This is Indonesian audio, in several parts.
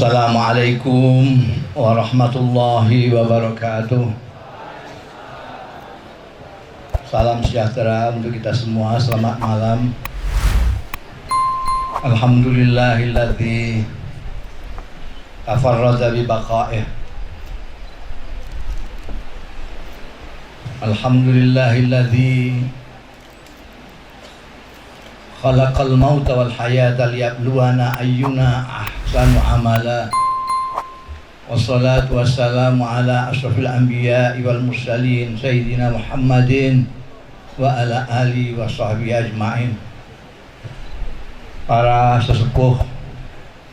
Assalamualaikum warahmatullahi wabarakatuh. Salam sejahtera untuk kita semua. Selamat malam. Alhamdulillahilladzi tafarrada bi baqa'ih. Alhamdulillahilladzi khalaqal mauta wal hayata liyabluwana ayyuna ahsanu amala. Wassalatu wassalamu ala ashrafil anbiya'i wal mursalin sayyidina Muhammadin wa ala alihi wa sahbihi ajma'in. Para sesepuh,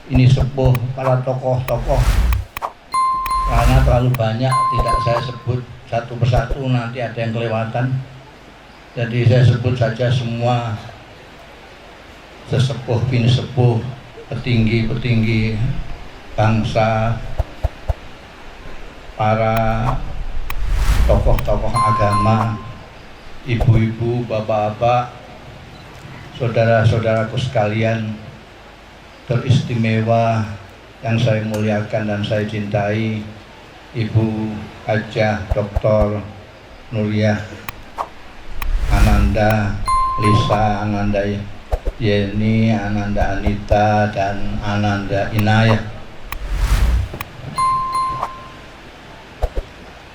ini sepuh, para tokoh-tokoh, karena terlalu banyak tidak saya sebut satu persatu, nanti ada yang kelewatan. Jadi saya sebut saja semua sesepuh bin sepuh, petinggi-petinggi bangsa, para tokoh-tokoh agama, ibu-ibu, bapak-bapak, saudara-saudaraku sekalian teristimewa yang saya muliakan dan saya cintai, Ibu Hajah Dr. Nuriyah Ananda Lisa, Ananda Yeni, Ananda Anita, dan Ananda Inayah.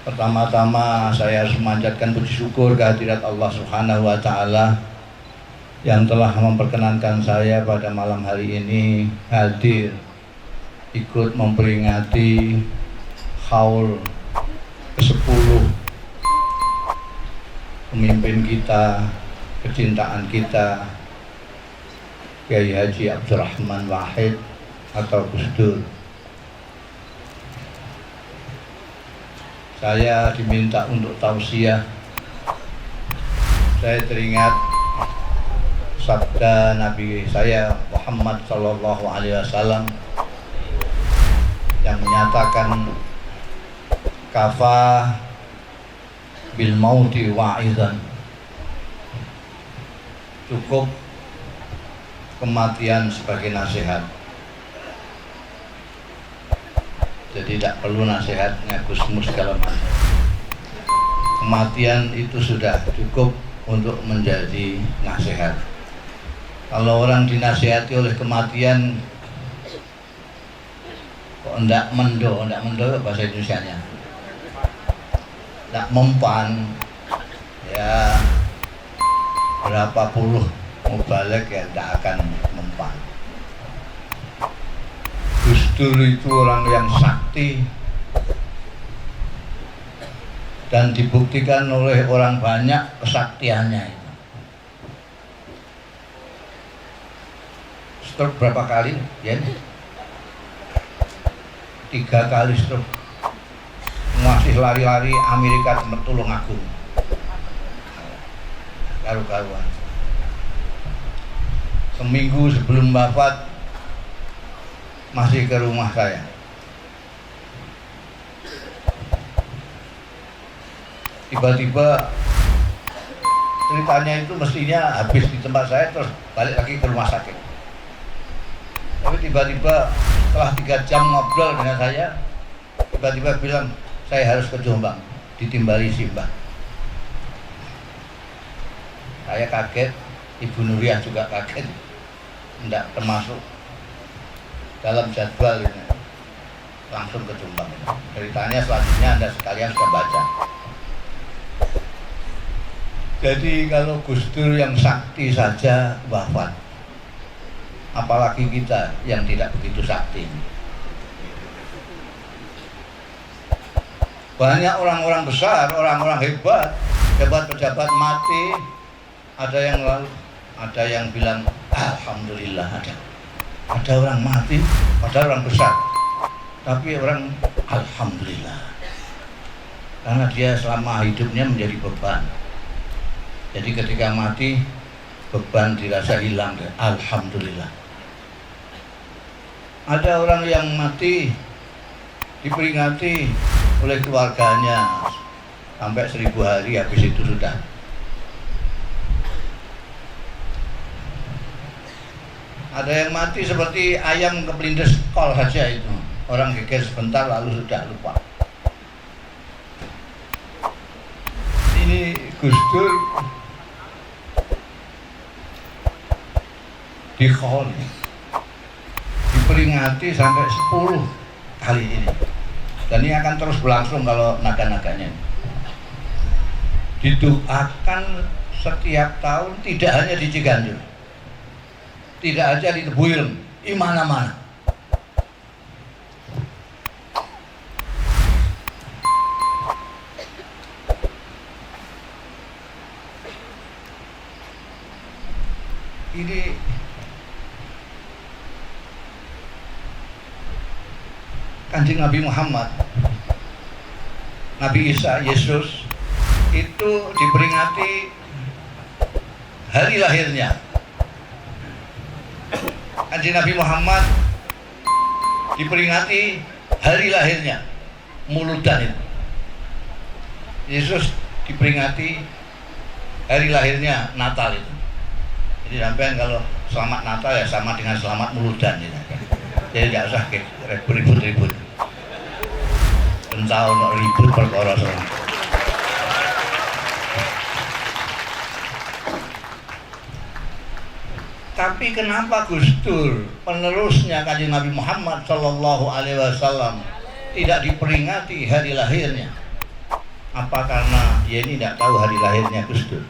Pertama-tama saya harus memanjatkan puji syukur kehadirat Allah Subhanahu wa Ta'ala yang telah memperkenankan saya pada malam hari ini hadir ikut memperingati haul ke-10 pemimpin kita, kecintaan kita, Kiai Haji Abdurrahman Wahid atau Gus Dur. Saya diminta untuk tausiah. Saya teringat sabda Nabi saya Muhammad sallallahu alaihi wasallam yang menyatakan kafa bil mauti wa'izan. Cukup kematian sebagai nasihat. Jadi tidak perlu nasihatnya Gusmus segala macam. Kematian itu sudah cukup untuk menjadi nasihat. Kalau orang dinasihati oleh kematian kok ndak mendo bahasa Indonesianya, ndak mempan, ya berapa puluh mubalek ya tidak akan mempan. Gus Dur itu orang yang sakti dan dibuktikan oleh orang banyak kesaktiannya itu. Stroke berapa kali? Ya, 3 kali stroke. Masih lari-lari Amerika Tulung Agung. Karu-karuan. Seminggu sebelum wafat masih ke rumah saya. Tiba-tiba ceritanya itu mestinya habis di tempat saya terus balik lagi ke rumah sakit. Tapi tiba-tiba setelah 3 jam ngobrol dengan saya, tiba-tiba bilang saya harus ke Jombang, ditimbali Simbah. Saya kaget, Ibu Nuriyah juga kaget, tidak termasuk dalam jadwal ini. Langsung ke Jombang. Ceritanya selanjutnya Anda sekalian sudah baca. Jadi kalau Gus Dur yang sakti saja wafat, apalagi kita yang tidak begitu sakti. Banyak orang-orang besar, orang-orang hebat, pejabat mati, ada yang bilang alhamdulillah, ada orang mati, ada orang besar, tapi orang alhamdulillah, karena dia selama hidupnya menjadi beban. Jadi ketika mati beban dirasa hilang, alhamdulillah. Ada orang yang mati diperingati oleh keluarganya sampai 1000 hari, habis itu sudah. Ada yang mati seperti ayam kepelindes kol saja itu. orang geger sebentar lalu sudah lupa. Ini Gus Dur diperingati sampai 10 kali ini, dan ini akan terus berlangsung kalau naga-naganya didoakan setiap tahun, tidak hanya di Ciganjur, tidak aja di Tebu Ireng, di mana-mana. Ini Kanjeng Nabi Muhammad, Nabi Isa, Yesus itu diperingati hari lahirnya. Kanjeng Nabi Muhammad diperingati hari lahirnya, Muludan itu. Yesus diperingati hari lahirnya, Natal itu. Jadi sampai kalau selamat Natal ya sama dengan selamat Muludan gitu. Jadi nggak usah ribut-ribut. Entah untuk ribut perkara soal. Tapi kenapa Gus Dur, penerusnya Kanjeng Nabi Muhammad Shallallahu Alaihi Wasallam, tidak diperingati hari lahirnya? Apa karena ya ini tidak tahu hari lahirnya Gus Dur?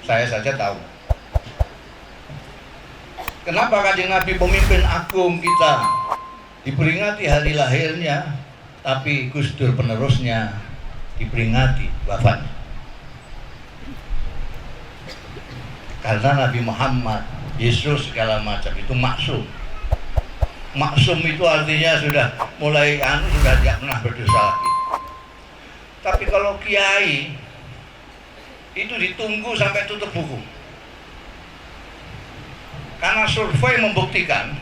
Saya saja tahu. Kenapa Kanjeng Nabi pemimpin agung kita diperingati hari lahirnya, tapi Gus Dur penerusnya diperingati wafatnya? Karena Nabi Muhammad, Yesus segala macam itu maksum. Maksum itu artinya sudah mulai sudah tidak pernah berdosa lagi. Tapi kalau kiai itu ditunggu sampai tutup buku. Karena survei membuktikan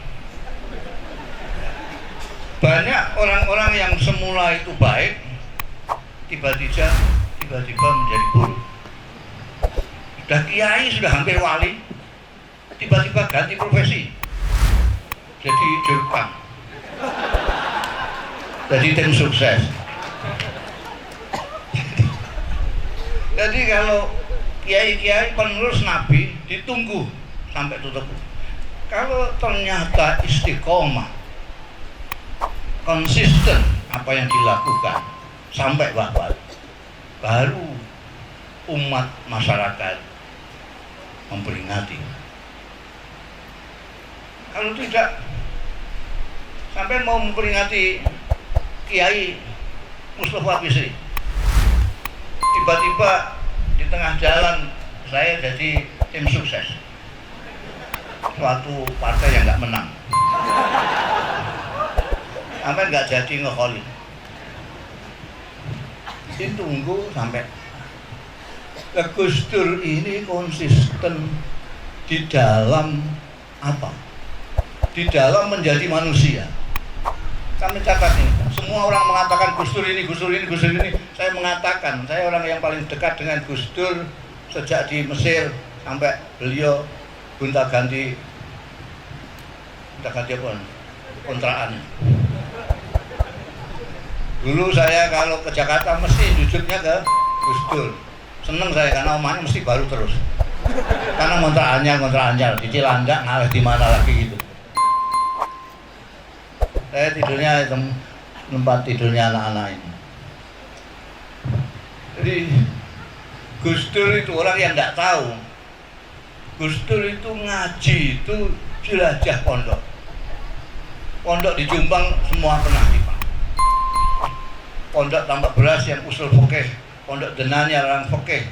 banyak orang-orang yang semula itu baik tiba-tiba menjadi buruk. Sudah kiai, sudah hampir wali, tiba-tiba ganti profesi jadi jurkam, jadi tim sukses. Jadi kalau kiai-kiai penerus Nabi ditunggu sampai tutup. Kalau ternyata istiqomah, konsisten apa yang dilakukan sampai wafat, baru umat masyarakat memperingati. Kalau tidak, sampai mau memperingati Kiai Mustafa Bisri, tiba-tiba di tengah jalan saya jadi tim sukses suatu partai yang nggak menang, sampai nggak jadi ngeholin. Ditunggu sampai. Gus Dur ini konsisten di dalam apa? Di dalam menjadi manusia. Kami catat ini, semua orang mengatakan Gus Dur ini, Gus Dur ini, Gus Dur ini. Saya mengatakan, saya orang yang paling dekat dengan Gus Dur sejak di Mesir sampai beliau gonta-ganti apa? Kontrakan. Dulu saya kalau ke Jakarta mesti jujurnya ke Gus Dur. Seneng saya karena omahnya mesti baru terus. Karena ngontrak anyar di Cilandak ngalah di mana lagi gitu. Saya tidurnya tempat tidurnya anak-anak ini. Jadi Gus Dur itu orang yang nggak tahu. Gus Dur itu ngaji itu jelajah pondok. Pondok di Jombang semua pernah dipang. Pondok Tambak Beras yang usul fikih, pondok Denanya orang fikih,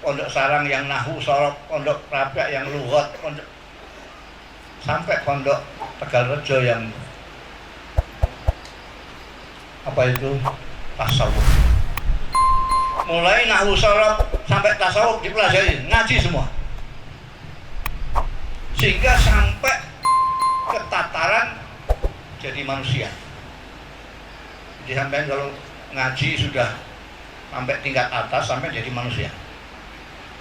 pondok Sarang yang nahu sorok, pondok Rabiak yang lughat, pondok sampai pondok Tegalrejo yang apa itu tasawuf. Mulai nahu sorok sampai tasawuf dipelajari, ngaji semua. Sehingga sampai ke tataran jadi manusia. Jadi sampai kalau ngaji sudah sampai tingkat atas, sampai jadi manusia.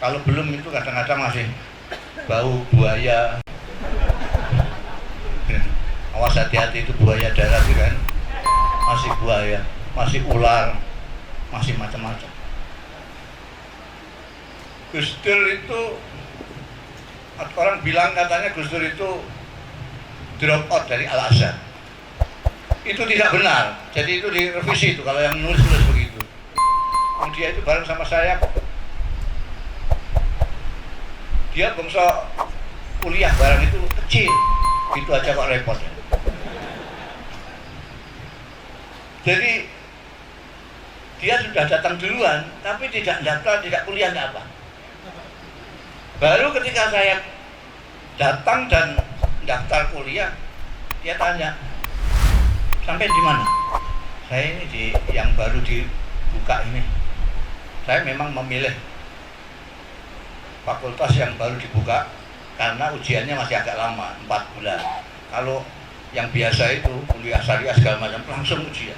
Kalau belum itu kadang-kadang masih bau buaya. Awas awas hati-hati itu buaya darat itu kan, masih buaya, masih ular, masih macam-macam. Gus Dur itu, orang bilang katanya Gus Dur itu drop out dari Al-Azhar. Itu tidak benar, jadi itu direvisi itu kalau yang nulis begitu. Dia itu bareng sama saya kok. Dia bangsa kuliah bareng itu kecil, itu aja kok repot. Jadi dia sudah datang duluan, tapi tidak daftar, tidak kuliah, tidak apa. Baru ketika saya datang dan daftar kuliah, dia tanya, sampai di mana? Saya ini di yang baru dibuka ini. Saya memang memilih fakultas yang baru dibuka karena ujiannya masih agak lama, 4 bulan. Kalau yang biasa itu kuliah syariah segala macam langsung ujian.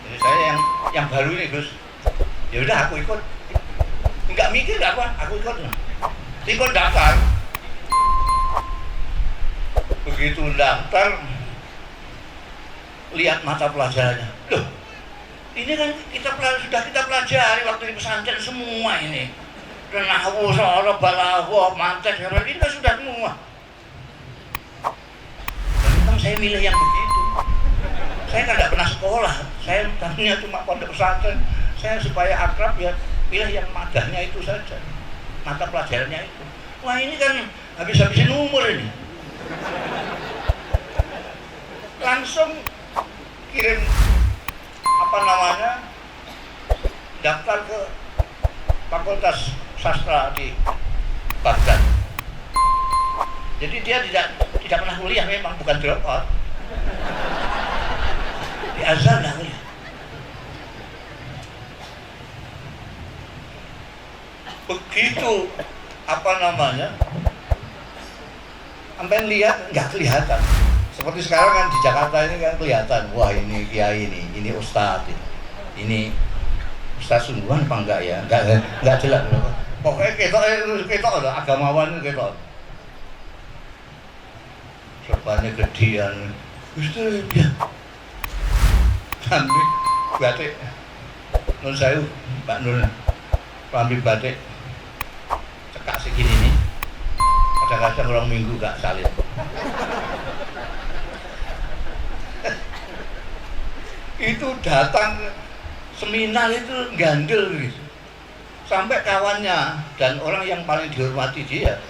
Jadi saya yang baru ini Gus, ya udah aku ikut, nggak mikir nggak apa, aku ikut daftar. Begitu daftar, lihat mata pelajarannya, loh ini kan sudah kita pelajari waktu di pesantren semua ini, nahwu, soroh, balaghah, mantiq, ini kan sudah semua. Dan memang saya milih yang begitu. Saya kan tidak pernah sekolah, saya tadinya cuma pondok pesantren. Saya supaya akrab ya pilih yang madahnya itu saja, mata pelajarannya itu. Wah ini kan habis-habisin umur ini. Langsung kirim daftar ke Fakultas Sastra di Baghdad. Jadi dia tidak pernah kuliah, memang bukan drop out. Di Azhar nggak kuliah. Begitu sampai lihat nggak kelihatan. Seperti sekarang kan di Jakarta ini kan kelihatan, wah ini kiai ini ustadz, ini ustadz sungguhan apa enggak ya? Enggak jelas. Pokoknya ketok ada agamawan ketok. Serbannya gedean, Gusti dia. Sampai batik Nun Sewu, Mbak Nun, rambi batik cekak segini nih. Kadang-kadang orang minggu gak salin. Itu datang seminar itu gandel gitu. Sampai kawannya dan orang yang paling dihormati dia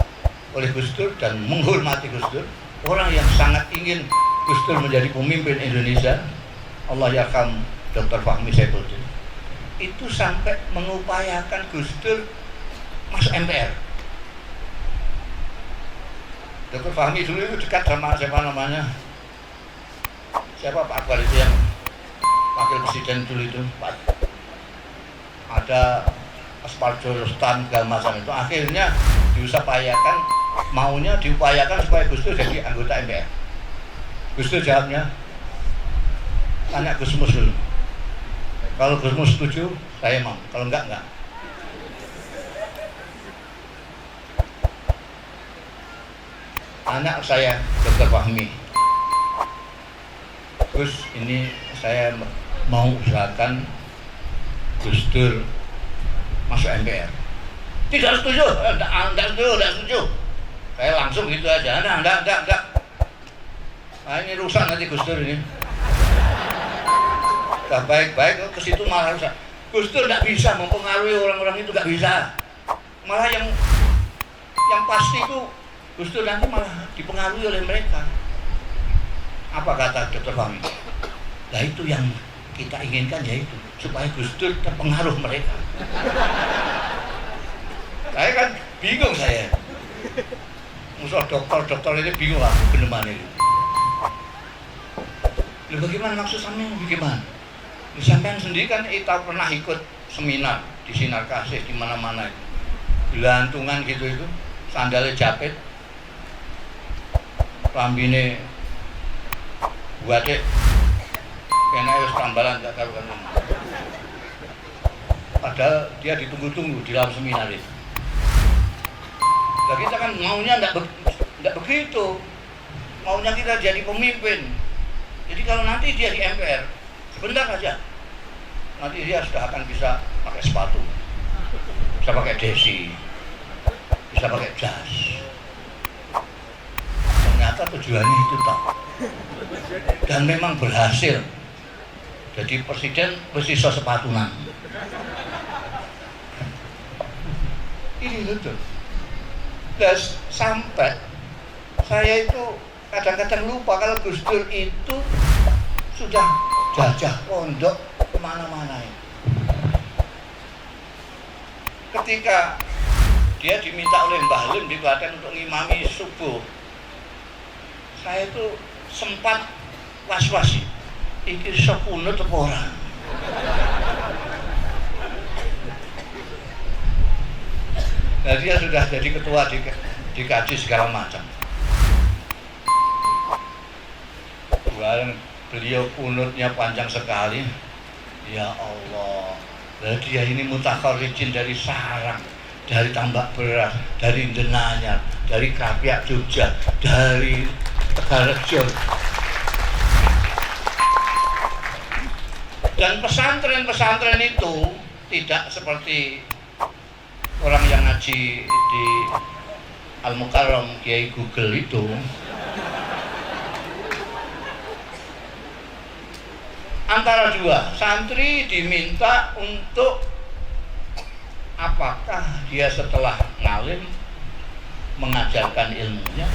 oleh Gus Dur dan menghormati Gus Dur, orang yang sangat ingin Gus Dur menjadi pemimpin Indonesia, Allah yarham Dr. Fahmi Saifuddin, itu sampai mengupayakan Gus Dur masuk MPR. Dr. Fahmi dulu itu dekat sama siapa Pak Akbar itu yang wakil presiden dulu itu, Pak. Ada Asparjo Rustan segala macam itu, akhirnya diupayakan supaya Gus Dur jadi anggota MPR. Gus Dur jawabnya, tanya Gus Mus dulu. Kalau Gus Mus setuju, saya mau. Kalau enggak. Anak saya Dr. Fahmi, Gus, ini saya mau usahakan Gus Dur masuk MPR. Tidak setuju, enggak setuju. Saya langsung gitu aja, enggak. Nah ini rusak nanti Gus Dur ini. Udah baik-baik ke situ malah rusak. Gus Dur enggak bisa mempengaruhi orang-orang itu, enggak bisa. Malah yang pasti itu Gus Dur nanti malah dipengaruhi oleh mereka. Apa kata Dr. Fahmi? Nah itu yang kita inginkan, yaitu supaya Gus Dur terpengaruh mereka. Saya kan bingung saya. Musuh dokter ini bingung lah, beneran itu. Lalu bagaimana maksud sampean? Bagaimana? Sampean sendiri kan kita pernah ikut seminar di Sinar Kasih di mana-mana itu. Gelantungan gitu itu, sandalnya japit, rambine buatnya kena harus tambalan gak karuan. Padahal dia ditunggu-tunggu di dalam seminar itu. Nah kita kan maunya enggak begitu. maunya kita jadi pemimpin. Jadi kalau nanti dia di MPR, sebentar saja, nanti dia sudah akan bisa pakai sepatu, bisa pakai desi, bisa pakai jas. Ternyata tujuannya itu toh, dan memang berhasil. Jadi presiden mesti sepatunan. Ini betul. Dan sampai saya itu kadang-kadang lupa kalau Gus Dur itu sudah jajah pondok kemana-mana ya. Ketika dia diminta oleh Mbah Lim di Klaten untuk ngimami subuh, saya itu sempat was-was, iki sepunut apa ora. Nah, dia sudah jadi ketua dikaji segala macam. Beliau kunutnya panjang sekali. Ya Allah, nah, dia ini mutakharijin dari sarang, dari tambak beras, dari Denanyar, dari Krapyak Jogja, dari Tegarejo. Dan pesantren-pesantren itu tidak seperti orang yang ngaji di Al-Mukarram Kiai Google itu. Antara dua, santri diminta untuk apakah dia setelah ngalim mengajarkan ilmunya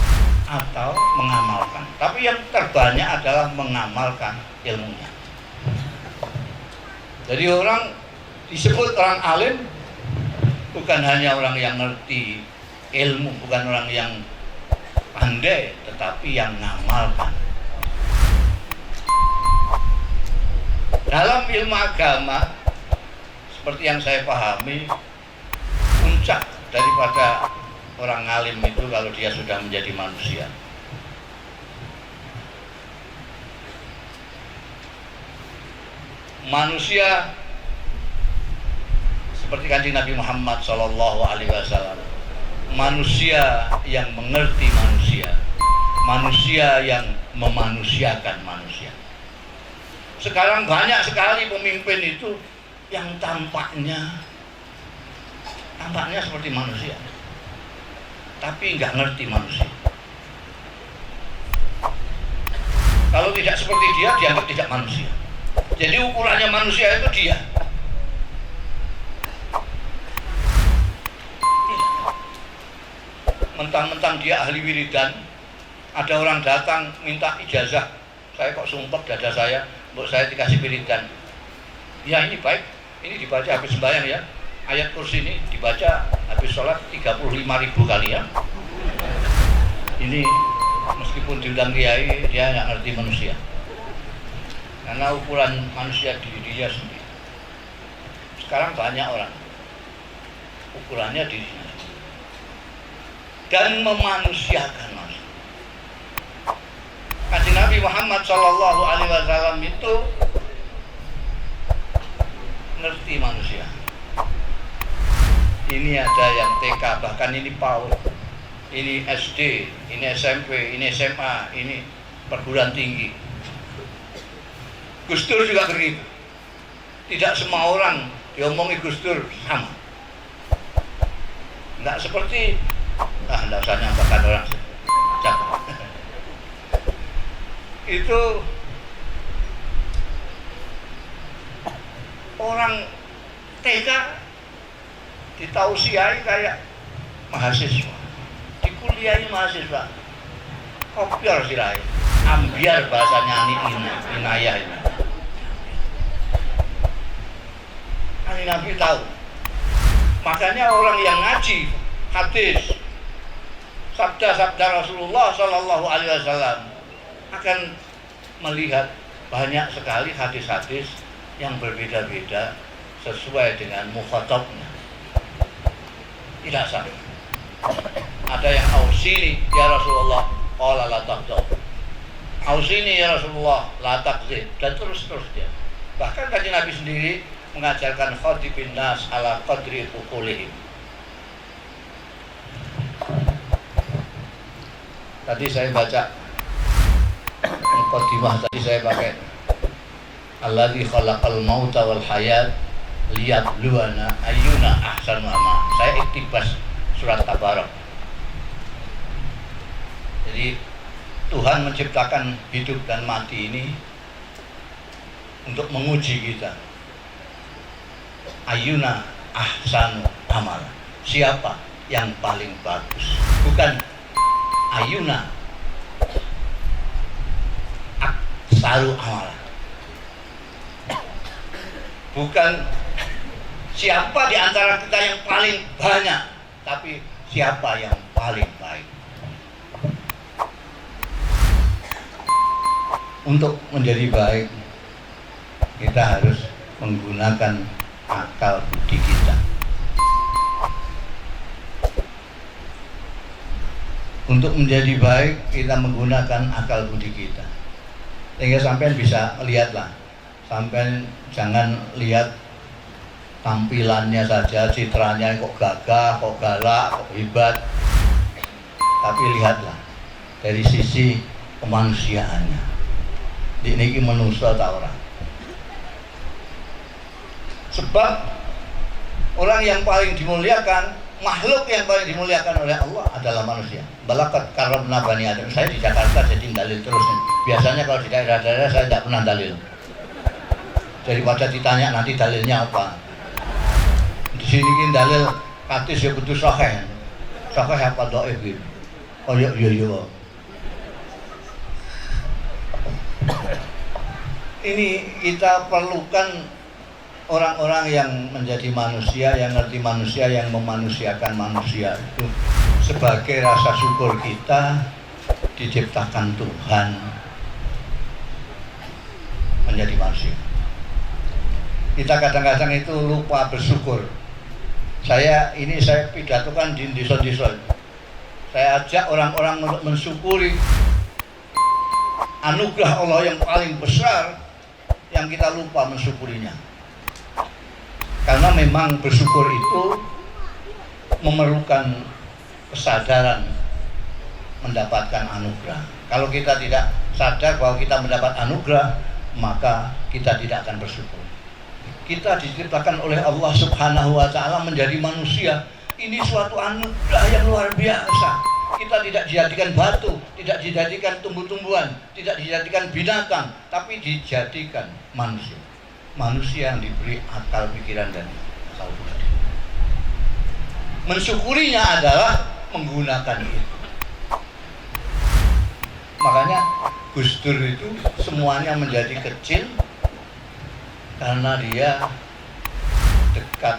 atau mengamalkan. Tapi yang terbanyak adalah mengamalkan ilmunya. Jadi orang disebut orang alim bukan hanya orang yang ngerti ilmu, bukan orang yang pandai, tetapi yang mengamalkan. Dalam ilmu agama, seperti yang saya pahami, puncak daripada orang alim itu kalau dia sudah menjadi manusia. Manusia seperti kanjeng Nabi Muhammad SAW, manusia yang mengerti manusia, manusia yang memanusiakan manusia. Sekarang banyak sekali pemimpin itu yang tampaknya seperti manusia, tapi nggak ngerti manusia. Kalau tidak seperti dia, dianggap tidak manusia. Jadi ukurannya manusia itu dia. Mentang-mentang dia ahli wiridan, ada orang datang minta ijazah, saya kok sumpek dada saya, buat saya dikasih wiridan. Ya ini baik, ini dibaca habis sembahyang ya. Ayat kursi ini dibaca habis sholat 35.000 kali ya. Ini meskipun diundang kiai, dia nggak ngerti manusia. Karena ukuran manusia diri dia sendiri. Sekarang banyak orang ukurannya dirinya dan memanusiakan manusia. Kanjeng Nabi Muhammad SAW itu ngerti manusia. Ini ada yang TK, bahkan ini PAUD, ini SD, ini SMP, ini SMA, ini perguruan tinggi. Gus Dur juga begitu. Tidak semua orang diomongi Gus Dur sama. Enggak seperti enggak usah nyampakan orang cakap. Itu orang TK ditausiai kayak mahasiswa, dikuliahi mahasiswa, kopior sirai, ambiar bahasanya inayah ini. Nabi tahu, makanya orang yang ngaji hadis, sabda-sabda Rasulullah SAW akan melihat banyak sekali hadis-hadis yang berbeda-beda sesuai dengan mukhatabnya. Tidak sama. Ada yang ausini ya Rasulullah, qala la taqdab. Ausini ya Rasulullah, la taqzib, dan terus-terusnya. Bahkan kanjeng Nabi sendiri mengajarkan khadibin nas ala qadri uqulihim. Tadi saya baca Mukadimah tadi saya pakai alladzi khalaqal mauta wal hayat liyabluwana ayyuna ahsanu amal. Saya iktibas surat Tabarak. Jadi Tuhan menciptakan hidup dan mati ini untuk menguji kita. Ayyuna ahsanu amal. Siapa yang paling bagus? Bukan ayyuna aksaru amal. Bukan siapa di antara kita yang paling banyak, tapi siapa yang paling baik. Untuk menjadi baik, kita harus menggunakan akal budi kita. Untuk menjadi baik, kita menggunakan akal budi kita. Sehingga sampean bisa lihatlah, sampean jangan lihat tampilannya saja, citranya kok gagah, kok galak, kok hebat. Tapi lihatlah dari sisi kemanusiaannya. Ini manusia tak orang. Sebab orang yang paling dimuliakan, makhluk yang paling dimuliakan oleh Allah adalah manusia. Balakat karamna bani Adam. Saya di Jakarta jadi dalil terus nih. Biasanya kalau di daerah-daerah saya tidak pernah dalil. Daripada ditanya nanti dalilnya apa. Di sini kan dalil hadis ya betul sahih. Sahih apa dhaif gitu. Oh iya. Ini kita perlukan orang-orang yang menjadi manusia, yang ngerti manusia, yang memanusiakan manusia itu sebagai rasa syukur kita diciptakan Tuhan menjadi manusia. Kita kadang-kadang itu lupa bersyukur. Saya pidatokan di desa-desa. Saya ajak orang-orang untuk mensyukuri anugerah Allah yang paling besar yang kita lupa mensyukurinya. Karena memang bersyukur itu memerlukan kesadaran mendapatkan anugerah. Kalau kita tidak sadar bahwa kita mendapat anugerah, maka kita tidak akan bersyukur. Kita diciptakan oleh Allah Subhanahu wa Ta'ala menjadi manusia. Ini suatu anugerah yang luar biasa. Kita tidak dijadikan batu, tidak dijadikan tumbuh-tumbuhan, tidak dijadikan binatang, tapi dijadikan manusia. Manusia yang diberi akal pikiran dan akal budi. Mensyukurinya adalah menggunakan itu. Makanya Gus Dur itu semuanya menjadi kecil karena dia dekat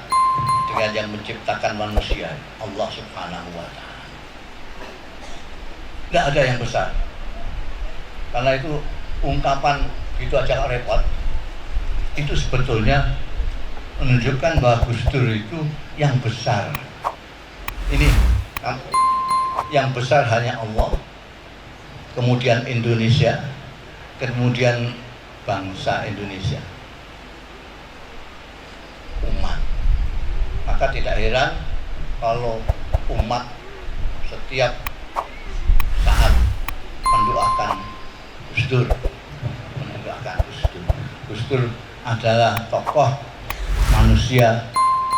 dengan yang menciptakan manusia, Allah Subhanahu wa Ta'ala. Tidak ada yang besar. Karena itu ungkapan gitu aja repot. Itu sebetulnya menunjukkan bahwa Gus Dur itu yang besar. Ini yang besar hanya Allah, kemudian Indonesia, kemudian bangsa Indonesia, umat. Maka tidak heran kalau umat setiap saat mendoakan Gus Dur, Gus Dur adalah tokoh manusia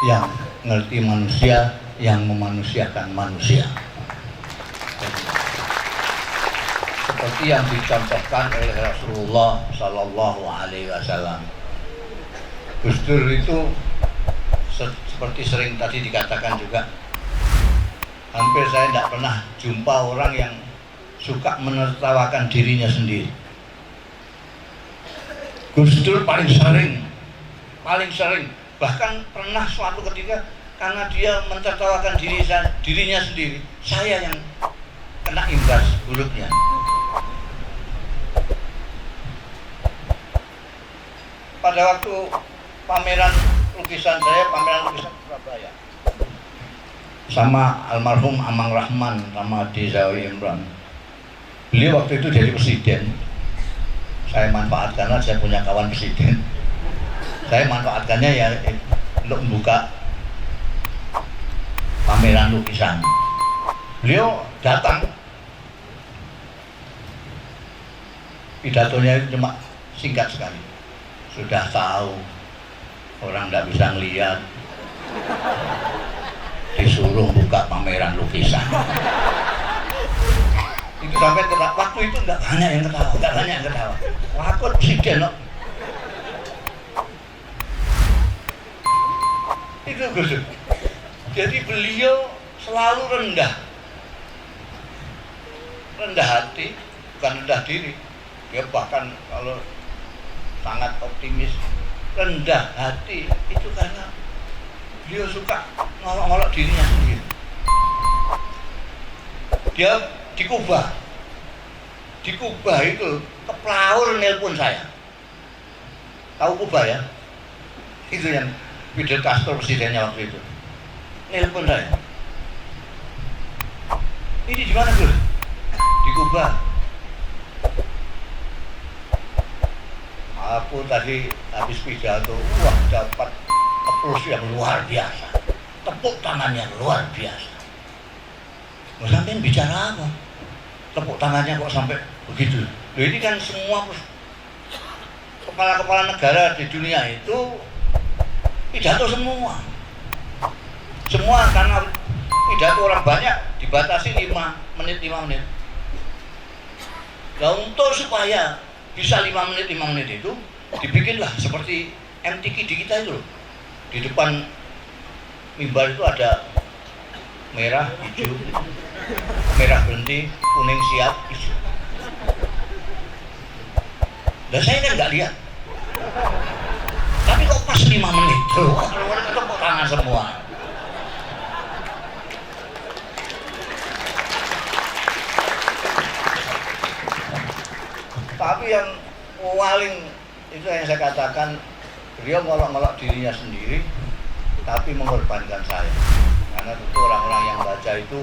yang ngerti manusia, yang memanusiakan manusia. Seperti yang dicontohkan oleh Rasulullah Sallallahu Alaihi Wasallam. Gus Dur itu seperti sering tadi dikatakan juga, hampir saya tidak pernah jumpa orang yang suka menertawakan dirinya sendiri. Gus Dur paling sering, bahkan pernah suatu ketika karena dia mentertawakan dirinya sendiri, saya yang kena imbas buruknya. Pada waktu pameran lukisan Surabaya sama almarhum Amang Rahman sama Di Zawi Imran, beliau waktu itu jadi presiden. Saya manfaatkan, saya punya kawan presiden. Saya manfaatkannya ya untuk membuka pameran lukisan. Beliau datang Pidatonya itu cuma singkat sekali. Sudah tahu orang tidak bisa ngelihat, disuruh buka pameran lukisan. Itu sampai ketawa. Waktu itu nggak banyak yang ketawa, Waktu presiden loh. Itu Gus Dur. Jadi beliau selalu rendah hati, bukan rendah diri. Dia bahkan kalau sangat optimis, rendah hati itu karena beliau suka ngolok-ngolok dirinya sendiri. Dia di Kuba itu keplaur nelpon saya. Tahu Kuba ya? Itu yang Fidel Castro presidennya waktu itu. Nelpon saya. Ini di mana Gus? Di Kuba. Aku tadi habis pidato, wah dapat applause yang luar biasa, tepuk tangannya luar biasa. Sampai bicara apa? Tepuk tangannya kok sampai begitu? Loh, ini kan semua kepala-kepala negara di dunia itu pidato semua. Semua karena pidato orang banyak dibatasi 5 menit. Nah, untuk supaya bisa 5 menit itu dibikinlah seperti MTQ di kita itu loh. Di depan mimbar itu ada merah, hijau, merah berhenti, kuning siap, hijau. Dan saya kan nggak lihat. Tapi kok pas 5 menit tuh, orang tepuk tangan semua. Tapi yang paling itu yang saya katakan, beliau ngolok-ngolok dirinya sendiri, tapi mengorbankan saya. Karena tentu orang-orang yang baca itu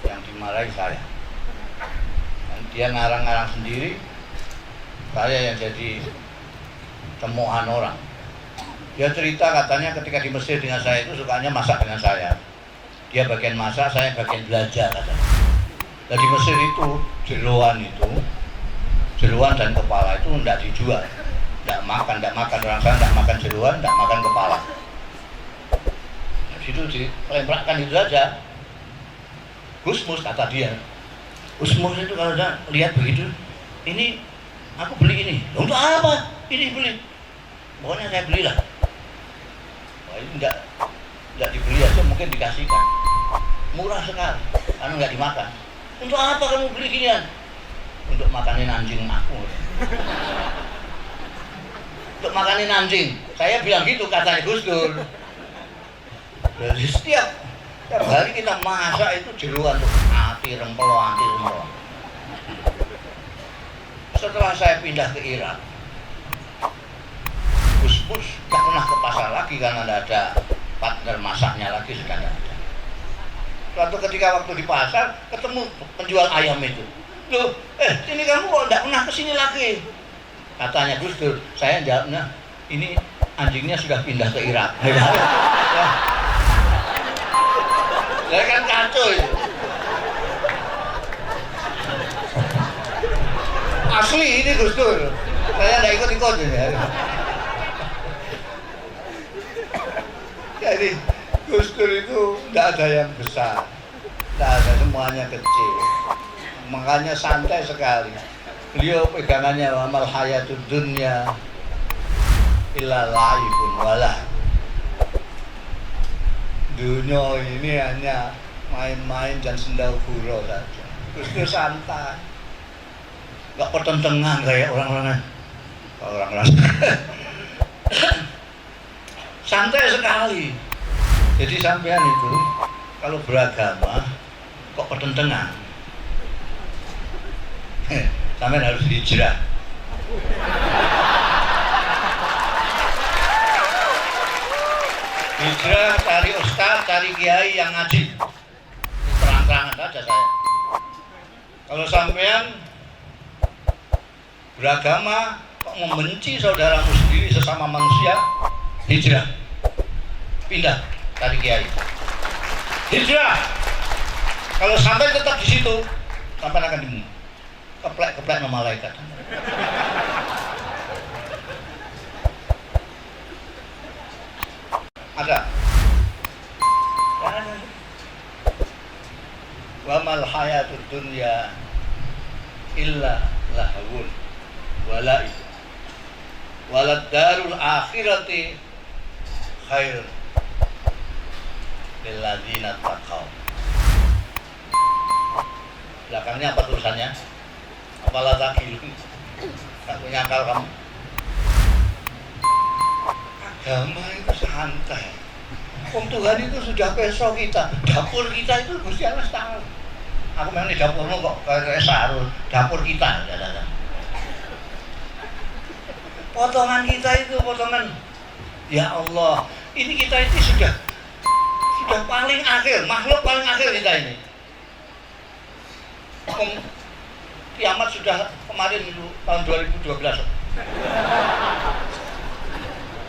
yang dimarahi saya. Dan dia ngarang-ngarang sendiri, saya yang jadi temuan orang. Dia cerita katanya ketika di Mesir dengan saya itu sukanya masak dengan saya. Dia bagian masak, saya bagian belajar katanya. Dan di Mesir itu jeruan dan kepala itu tidak dijual, tidak makan orang sana, tidak makan jeruan, tidak makan kepala. Nah, situ dilemprakkan itu saja. Gusmus kata dia, Gusmus itu kalau dia lihat begitu, ini aku beli ini, untuk apa? Ini beli, pokoknya saya belilah. Wah, ini tidak dibeli aja, mungkin dikasihkan, murah sekali, karena nggak dimakan. Untuk apa kamu beli ginian? Untuk makanin anjing aku. Untuk makanin anjing. Saya bilang gitu katanya Gus Dur. Jadi setiap hari kita masak itu jeruan tuh, hati rempelo. Setelah saya pindah ke Irak, Gus gak pernah ke pasar lagi karena tidak ada partner masaknya lagi, sudah tidak ada. Suatu ketika waktu di pasar ketemu penjual ayam itu. Loh, ini kamu kok enggak pernah kesini lagi? Katanya Gus Dur, saya jawabnya, ini anjingnya sudah pindah ke Irak. Saya kan kacau itu. Asli ini Gus Dur, saya enggak ikut-ikut ya. Jadi Gus Dur itu enggak ada yang besar, enggak ada, semuanya kecil. Makanya santai sekali. Beliau pegangannya amal hayatud dunya illa laibun walah. Dunia ini hanya main-main dan sendal gurau saja. Terus dia santai, nggak pertentangan kayak orang-orang santai sekali. Jadi sampean itu kalau beragama kok pertentangan, sampean harus hijrah. Hijrah, cari ustaz, cari kiai yang ngaji. Terang-terangan saja saya. Kalau sampean beragama kok membenci saudaramu sendiri sesama manusia, hijrah. Pindah, cari kiai. Hijrah. Kalau sampai tetap di situ, sampai akan dibunuh. keplek-keplek sama malaikat. Ada. Wa mal hayatud dunya illa lahwun wa la'ib walad darul akhirati khair lil ladzina taqaw. Belakangnya apa tulisannya? Apalah takilun? Gak punya akal kamu. Agama itu santai. Tuhan itu sudah peso kita, dapur kita itu Gusti Allah tahu. Aku memang di dapurmu kok kayak sarul, dapur kita. Potongan kita itu potongan. Ya Allah, ini kita itu sudah paling akhir, makhluk paling akhir kita ini. Kiamat sudah kemarin itu tahun 2012.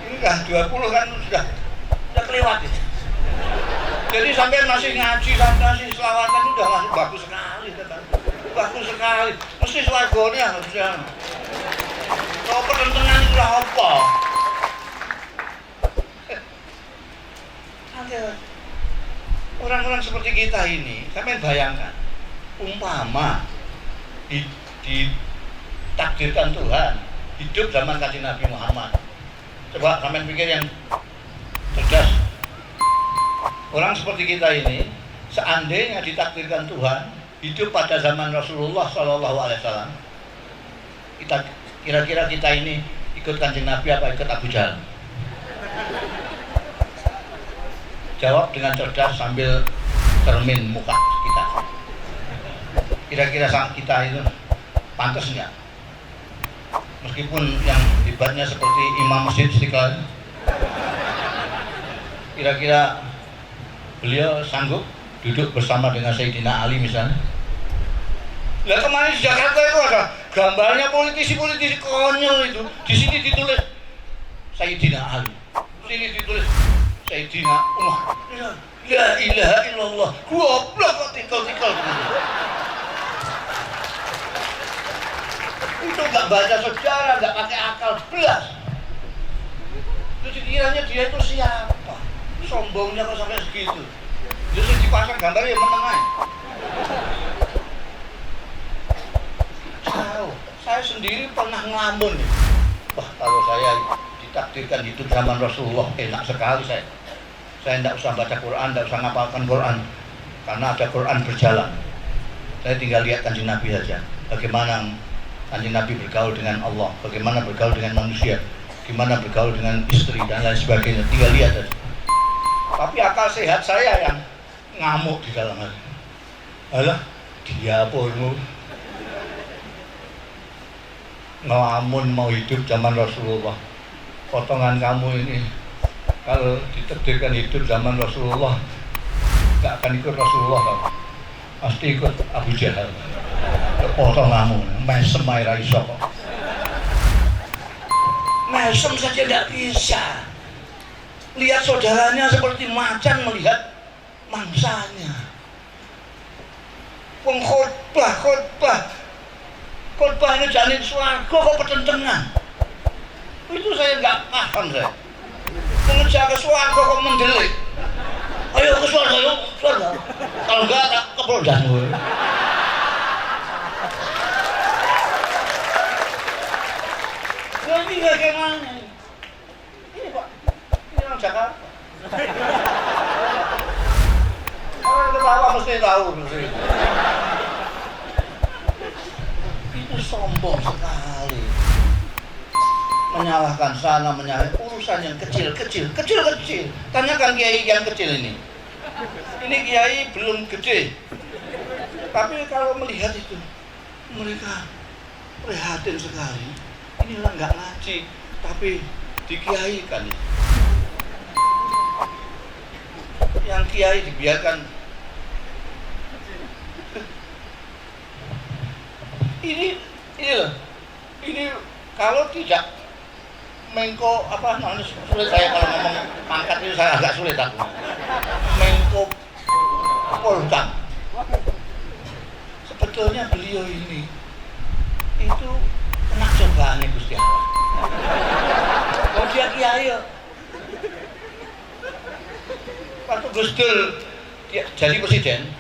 Ini kan 20 kan sudah kelewat itu. Jadi sampai masih ngaji, masih selawatan udah masih bagus sekali, bagus sekali. Mesti swargane harusnya. Kalau pertentangan itu apa? Orang-orang seperti kita ini, sampai bayangkan, umpama ditakdirkan Tuhan hidup zaman Kanjeng Nabi Muhammad. Coba sampai pikir yang cerdas. Orang seperti kita ini, seandainya ditakdirkan Tuhan hidup pada zaman Rasulullah SAW, kira-kira kita ini ikut Kanjeng Nabi apa ikut Abu Jahal? Jawab dengan cerdas sambil cermin muka kita. Kira-kira kita itu pantas nggak? Meskipun yang hebatnya seperti Imam Masjid Istiqlal, kira-kira beliau sanggup duduk bersama dengan Sayyidina Ali misalnya? Lah kemarin di Jakarta itu ada gambarnya politisi-politisi konyol itu. Di sini ditulis Sayyidina Ali, sini ditulis Sayyidina Umar. La ilaha illallah. Goblok kok tikal-tikal gitu. Itu nggak baca sejarah, nggak pakai akal belas. Itu dikiranya dia itu siapa? Sombongnya kok sampai segitu. Justru dipasang gambar yang meneng aja. Jauh. Saya sendiri pernah ngelamun. Wah, kalau saya ditakdirkan hidup zaman Rasulullah, enak sekali saya. Saya tidak usah baca Quran, tidak usah ngapalkan Quran, karena ada Quran berjalan. Saya tinggal lihat Kanjeng Nabi saja. Bagaimana Kanjeng Nabi bergaul dengan Allah, bagaimana bergaul dengan manusia, gimana bergaul dengan istri dan lain sebagainya. Tinggal lihat saja. Tapi akal sehat saya yang ngamuk di dalam hati. Alah, dia pun ngelamun mau hidup zaman Rasulullah. Potongan kamu ini kalau ditakdirkan hidup zaman Rasulullah nggak akan ikut Rasulullah kamu. Pasti ikut Abu Jahal. Potong kamu, mesem air iso kok. Mesem saja tidak bisa. Lihat saudaranya seperti macan melihat mangsanya. Khotbah ini janin swarga kok pertentangan. Itu saya nggak paham saya. Mengejar ke swarga kok mendelik. Ayo ke swarga, ayo swarga. Kalau enggak tak kepelondas gue. Ini bagaimana? Ini Pak, ini orang Jakarta. Orang ketawa mesti tahu mesti. Itu sombong sekali. Menyalahkan sana, menyalahkan urusan yang kecil. Tanyakan kiai yang kecil ini. Ini kiai belum gede. Tapi kalau melihat itu, mereka prihatin sekali. Inilah nggak ngaji, tapi dikiaikan. Yang kiai dibiarkan. Ini kalau tidak Menko apa namanya sulit saya kalau ngomong pangkat itu saya agak sulit aku. Menko Polhukam. Sebetulnya beliau ini itu kena cobaannya Gusti Allah. Kalau dia kiai ya. Waktu Gus Dur jadi presiden,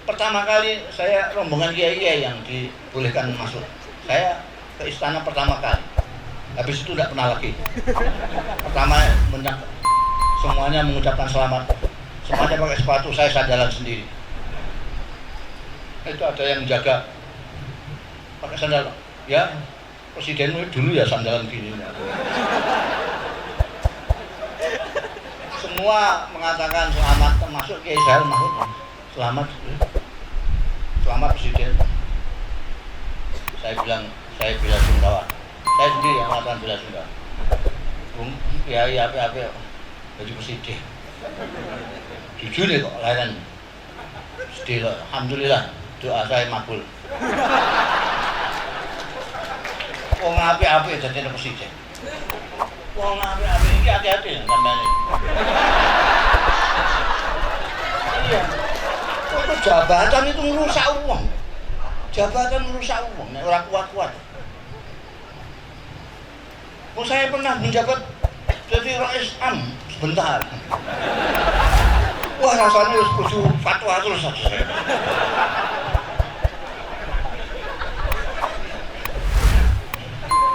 pertama kali saya rombongan kiai yang dibolehkan masuk. Saya ke istana pertama kali. Habis itu tidak pernah lagi. Pertama semuanya mengucapkan selamat. Semuanya pakai sepatu, saya sandalan sendiri. Itu ada yang jaga pakai sandal. Ya, presiden dulu ya sandalan gini. Semua mengatakan selamat, termasuk Kiai Sahl Mahfud. Selamat presiden. Saya bela sungkawa. Saya sendiri yang mengatakan bela sungkawa. Kiai ape-ape jadi presiden. Jujur deh kok lahiran. Sedih kok. Alhamdulillah doa saya makbul. Wong ape-ape jadi presiden. Wong ape-ape iki hati-hati sampeyan. Iya. Itu jabatan itu merusak uang. Jabatan merusak uang, nek ora kuat-kuat. Saya pernah menjabat jadi Rais Am sebentar. Wah rasanya harus kudu fatwa terus saja.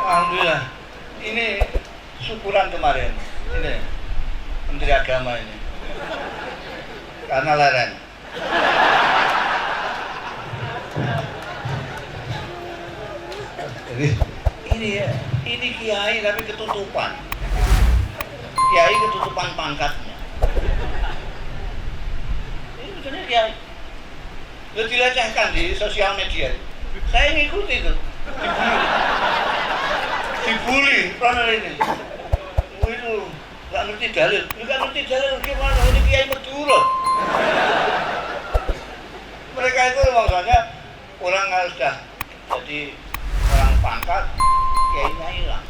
Alhamdulillah. Ini syukuran kemarin. Ini Menteri Agama ini. Karena leren. Jadi ini kiai tapi ketutupan. Kiai ketutupan pangkatnya. Ini sebenarnya kiai. Lu dilecehkan di sosial media. Saya ngikuti itu. Dibully pernah ini. Itu nggak ngerti dalil. Nggak ngerti dalil gimana? Ini kiai Madura. Mereka itu maksudnya orang harus dah jadi orang pangkat, kiainya hilang.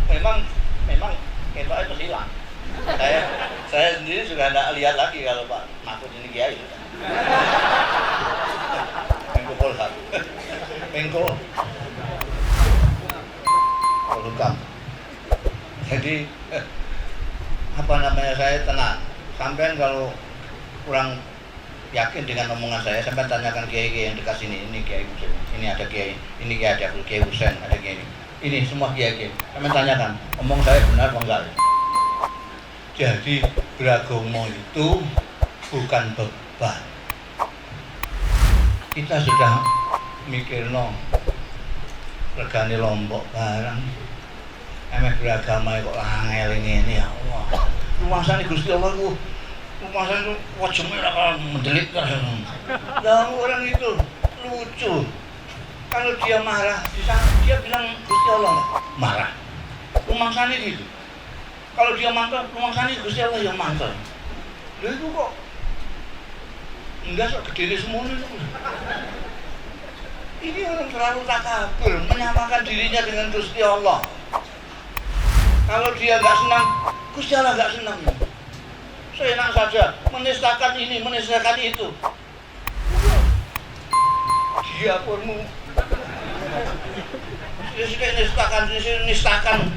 Memang kita itu hilang. Saya sendiri juga tidak lihat lagi kalau Pak Mahfud ini kiai. Menko Polham, Menko Polhukam. Jadi apa namanya, saya tenang. Sampai kalau kurang yakin dengan omongan saya, sampai tanyakan kiai yang dekat sini. Ini Kiai Husain, ini ada kiai, ini Kiai ada Kiai Husain, ada kiai ini semua kiai. Sampai tanyakan, omong saya benar apa enggak? Jadi beragama itu bukan beban. Kita sudah mikir regane lombok barang. Emeh beragama kok angel ini ya Allah. Rumasane Gusti Allah ku rumasane wajeme ora mendelik kan. Lah orang itu lucu. Kalau dia marah, dia bilang Gusti Allah marah. Rumasane gitu. Kalau dia mangkel, rumasane Gusti Allah yang mangkel. Lha itu kok enggak sok gede semuanya itu. Ini orang terlalu takabur, menyamakan dirinya dengan Gusti Allah. Kalau dia nggak senang, Gusti Allah nggak senang. Seenak saja, menistakan ini, menistakan itu. Dia pun nistakan.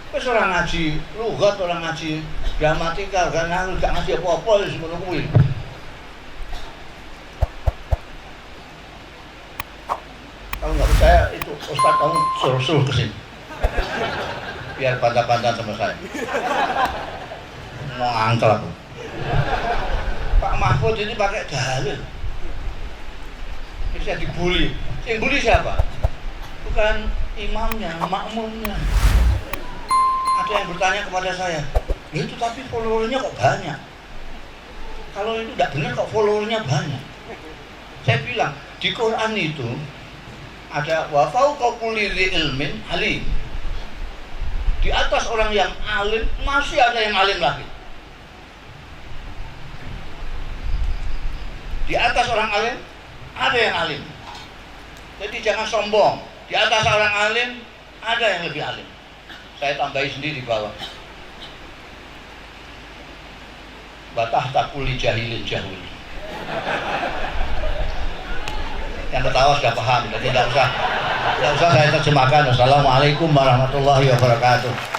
Wis orang ngaji, lugat orang ngaji, gramatikal, kan nggak ngaji apa-apa wis ngono kuwi. Kalau nggak percaya itu Ustaz kamu suruh kesini. Biar bantah-bantah sama saya. Mau angkel aku. Pak Mahfud ini pakai dalil. Bisa dibully. Yang bully siapa? Bukan imamnya, makmumnya. Ada yang bertanya kepada saya, itu tapi followernya kok banyak. Kalau itu tidak benar kok followernya banyak. Saya bilang di Quran itu ada wa fauqa kulli dzi ilmin alim. Di atas orang yang alim masih ada yang alim lagi. Di atas orang alim ada yang alim. Jadi jangan sombong. Di atas orang alim ada yang lebih alim. Saya tambahi sendiri di bawah. Batah takuli jahilin jahuli. yang ketawa sudah paham, jadi tidak usah saya terjemahkan. Assalamualaikum warahmatullahi wabarakatuh.